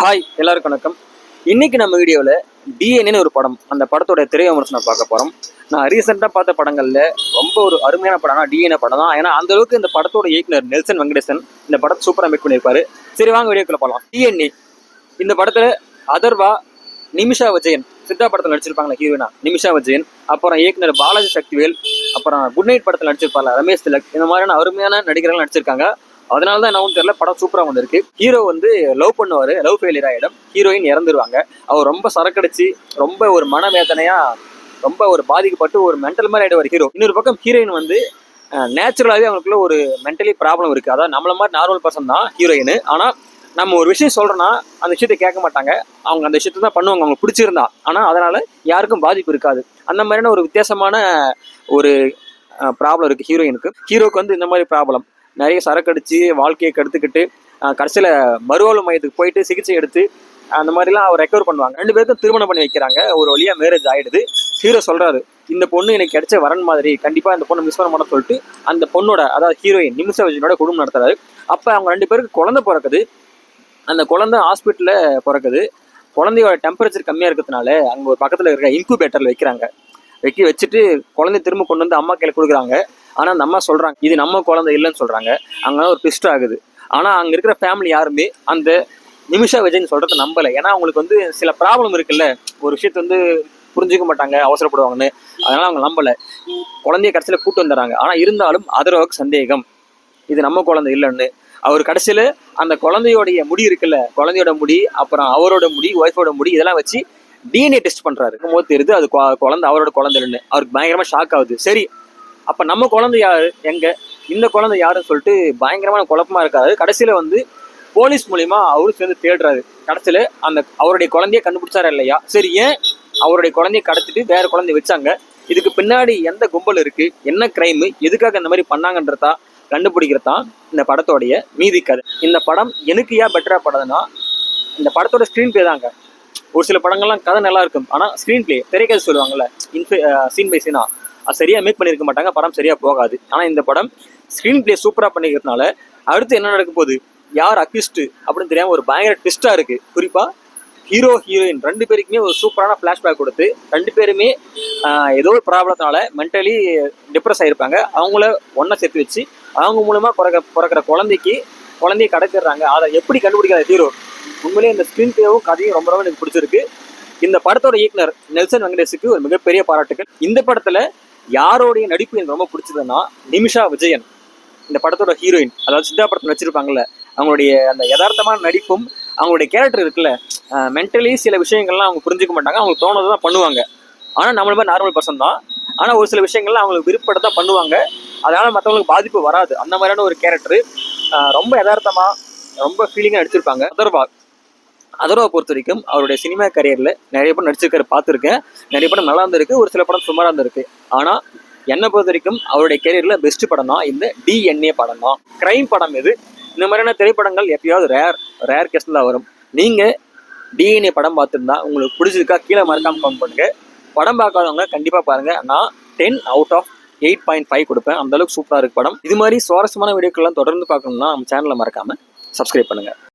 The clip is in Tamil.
ஹாய் எல்லாருக்கும் வணக்கம். இன்னைக்கு நம்ம வீடியோவில் டிஎன்ஏன்னு ஒரு படம், அந்த படத்தோட திரை விமர்சனம் பார்க்க போகிறோம். நான் ரீசெண்டாக பார்த்த படங்களில் ரொம்ப ஒரு அருமையான படம்னா டிஎன்ஏ படம் தான். ஏன்னா அந்த அளவுக்கு இந்த படத்தோட இயக்குனர் நெல்சன் வெங்கடேசன் இந்த படத்தை சூப்பராக மேக் பண்ணியிருப்பாரு. சரி வாங்க வீடியோக்குள்ள போகலாம். டிஎன்ஏ இந்த படத்தில் அதர்வா, நிமிஷா விஜயன், சித்தா படத்தில் நடிச்சிருப்பாங்களா ஹீரோயினா நிமிஷா விஜயன், அப்புறம் இயக்குனர் பாலாஜி சக்திவேல், அப்புறம் குட் நைட் படத்தில் நடிச்சிருப்பாங்க ரமேஷ் திலக், இந்த மாதிரியான அருமையான நடிகர்கள் நடிச்சிருக்காங்க. அதனால தான் என்ன தெரியல, படம் சூப்பராக வந்திருக்கு. ஹீரோ லவ் பண்ணுவார், லவ் ஃபெயிலியர் ஆகிடும், ஹீரோயின் இறந்துருவாங்க. அவர் ரொம்ப சரக்கடிச்சு ரொம்ப ஒரு மனவேதனையா ரொம்ப ஒரு பாதிக்கப்பட்டு ஒரு மென்டல் மாதிரி ஆகிடுவார் ஹீரோ. இன்னொரு பக்கம் ஹீரோயின் நேச்சுரலாகவே அவங்களுக்குள்ள ஒரு மென்டலி ப்ராப்ளம் இருக்குது. அதாவது நம்மள மாதிரி நார்மல் பர்சன் தான் ஹீரோயின். ஆனால் நம்ம ஒரு விஷயம் சொல்கிறோன்னா அந்த விஷயத்தை கேட்க மாட்டாங்க. அவங்க அந்த விஷயத்தை தான் பண்ணுவாங்க அவங்க பிடிச்சிருந்தா. ஆனால் அதனால் யாருக்கும் பாதிப்பு இருக்காது. அந்த மாதிரியான ஒரு வித்தியாசமான ஒரு ப்ராப்ளம் இருக்குது ஹீரோயினுக்கு. ஹீரோக்கு இந்த மாதிரி ப்ராப்ளம், நிறைய சரக்கடிச்சு வாழ்க்கையை கெடுத்துக்கிட்டு கடைசியில் மறுவாழ்வு மையத்துக்கு போயிட்டு சிகிச்சை எடுத்து அந்த மாதிரிலாம் அவர் ரெக்கவர் பண்ணுவாங்க. 2 பேருக்கும் திருமணம் பண்ணி வைக்கிறாங்க. ஒரு வழியாக மேரேஜ் ஆகிடுது. ஹீரோ சொல்கிறாரு, இந்த பொண்ணு எனக்கு கிடைச்ச வரன் மாதிரி, கண்டிப்பாக இந்த பொண்ணை மிஸ் பண்ண மாட்டேன்னு சொல்லிட்டு அந்த பொண்ணோட, அதாவது ஹீரோயின் நிமிஷா விஜயனோட குடும்பம் நடத்துறாரு. அப்போ அவங்க 2 பேருக்கு குழந்தை பிறக்குது. அந்த குழந்தை ஹாஸ்பிட்டலில் பிறக்குது. குழந்தையோட டெம்பரேச்சர் கம்மியாக இருக்கிறதுனால அங்கே ஒரு பக்கத்தில் இருக்கிற இன்குபேட்டரில் வச்சுட்டு குழந்தை திரும்ப கொண்டு வந்து அம்மா கையில் கொடுக்குறாங்க. ஆனால் அந்த அம்மா சொல்கிறாங்க இது நம்ம குழந்தை இல்லைன்னு சொல்கிறாங்க. அங்கே ஒரு ட்விஸ்ட் ஆகுது. ஆனால் அங்கே இருக்கிற ஃபேமிலி யாருமே அந்த நிமிஷா விஜயன் சொல்கிறத நம்பலை. ஏன்னா அவங்களுக்கு சில ப்ராப்ளம் இருக்குல்ல, ஒரு விஷயத்தை புரிஞ்சுக்க மாட்டாங்க, அவசரப்படுவாங்கன்னு. அதனால் அவங்க நம்பலை. குழந்தைய கடைசியில் கூட்டு வந்துடுறாங்க. ஆனால் இருந்தாலும் அதர்வாவுக்கு சந்தேகம், இது நம்ம குழந்தை இல்லைன்னு. அவர் கடைசியில் அந்த குழந்தையோடைய முடி இருக்குல்ல, குழந்தையோட முடி, அப்புறம் அவரோட முடி, ஒய்ஃபோட முடி, இதெல்லாம் வச்சு டிஎன்ஏ டெஸ்ட் பண்ணுறாரு. போது தெரியுது அது குழந்தை அவரோட குழந்தை இல்லைன்னு. அவருக்கு பயங்கரமாக ஷாக் ஆகுது. சரி, அப்போ நம்ம குழந்தை யாரு, எங்க இந்த குழந்தை யாருன்னு சொல்லிட்டு பயங்கரமான குழப்பமா இருக்காரு. கடைசியில் போலீஸ் மூலியமா அவரும் சேர்ந்து தேடுறாரு. கடைசியில் அவருடைய குழந்தைய கண்டுபிடிச்சாரா இல்லையா, சரி ஏன் அவருடைய குழந்தைய கடத்திட்டு வேற குழந்தைய வச்சாங்க, இதுக்கு பின்னாடி எந்த கும்பல் இருக்கு, என்ன கிரைம், எதுக்காக இந்த மாதிரி பண்ணாங்கன்றதா கண்டுபிடிக்கிறதான் இந்த படத்தோடைய மீதி கதை. இந்த படம் எனக்கு ஏன் பெட்டரா படுதுன்னா, இந்த படத்தோட ஸ்க்ரீன் பிளே தாங்க. ஒரு சில படங்கள்லாம் கதை நல்லா இருக்கும், ஆனால் ஸ்க்ரீன் பிளே, திரைக்கதை சொல்லுவாங்கல்ல, சீன் பை சீனா, அது சரியாக மேக் பண்ணியிருக்க மாட்டாங்க, படம் சரியாக போகாது. ஆனால் இந்த படம் ஸ்க்ரீன் பிளே சூப்பராக பண்ணிக்கிறதுனால அடுத்து என்ன நடக்க போகுது, யார் அக்யூஸ்டு அப்படின்னு தெரியாமல் ஒரு பயங்கர ட்விஸ்ட்டாக இருக்குது. குறிப்பாக ஹீரோ ஹீரோயின் 2 பேருக்குமே ஒரு சூப்பரான ஃப்ளாஷ்பேக் கொடுத்து 2 பேருமே ஏதோ ஒரு ப்ராப்ளத்தினால மென்டலி டிப்ரெஸ் ஆகிருப்பாங்க. அவங்கள ஒன்றா சேர்த்து வச்சு அவங்க மூலமாக பிறக்கிற குழந்தைய கடத்திடுறாங்க. அதை எப்படி கண்டுபிடிக்காத ஹீரோ. உண்மையிலேயே இந்த ஸ்க்ரீன் பிளேவும் கதையும் ரொம்ப எனக்கு பிடிச்சிருக்கு. இந்த படத்தோட இயக்குனர் நெல்சன் வெங்கடேஷுக்கு ஒரு மிகப்பெரிய பாராட்டுகள். இந்த படத்தில் யாரோடைய நடிப்பு எனக்கு ரொம்ப பிடிச்சதுன்னா நிமிஷா விஜயன், இந்த படத்தோட ஹீரோயின், அதாவது சித்தா படத்தில் வச்சிருப்பாங்கல்ல, அவங்களுடைய அந்த யதார்த்தமான நடிப்பும் அவங்களுடைய கேரக்டர் இருக்குல்ல, மென்டலி சில விஷயங்கள்லாம் அவங்க புரிஞ்சுக்க மாட்டாங்க, அவங்களுக்கு தோணுது தான் பண்ணுவாங்க. ஆனால் நம்மள மாதிரி நார்மல் பர்சன் தான். ஆனால் ஒரு சில விஷயங்கள்லாம் அவங்களுக்கு விருப்பப்பட தான் பண்ணுவாங்க. அதனால் மற்றவங்களுக்கு பாதிப்பு வராது. அந்த மாதிரியான ஒரு கேரக்டர் ரொம்ப யதார்த்தமாக ரொம்ப ஃபீலிங்காக நடிச்சிருப்பாங்க. அதர்வா பொறுத்த வரைக்கும் அவருடைய சினிமா கரியரில் நிறைய படம் நடிச்சிருக்காரு, பார்த்துருக்கேன். நிறைய படம் நல்லா இருந்திருக்கு, ஒரு சில படம் சுமாராக இருந்திருக்கு. ஆனால் என்னை பொறுத்த வரைக்கும் அவருடைய கரியரில் பெஸ்ட் படம் தான் இந்த டிஎன்ஏ படம் தான். கிரைம் படம் இது. இந்த மாதிரியான திரைப்படங்கள் எப்பயாவது ரேர் கேஸில் தான் வரும். நீங்கள் டிஎன்ஏ படம் பார்த்துருந்தா உங்களுக்கு பிடிச்சிருக்கா கீழே மறக்காமல் கமெண்ட் பண்ணுங்கள். படம் பார்க்காதவங்க கண்டிப்பாக பாருங்கள். நான் 10 out of 8.5 கொடுப்பேன். அந்தளவுக்கு சூப்பராக இருக்குது படம். இது மாதிரி சுவாரஸ்யமான வீடியோக்கள்லாம் தொடர்ந்து பார்க்கணும்னா நம்ம சேனலை மறக்காமல் சப்ஸ்கிரைப் பண்ணுங்கள்.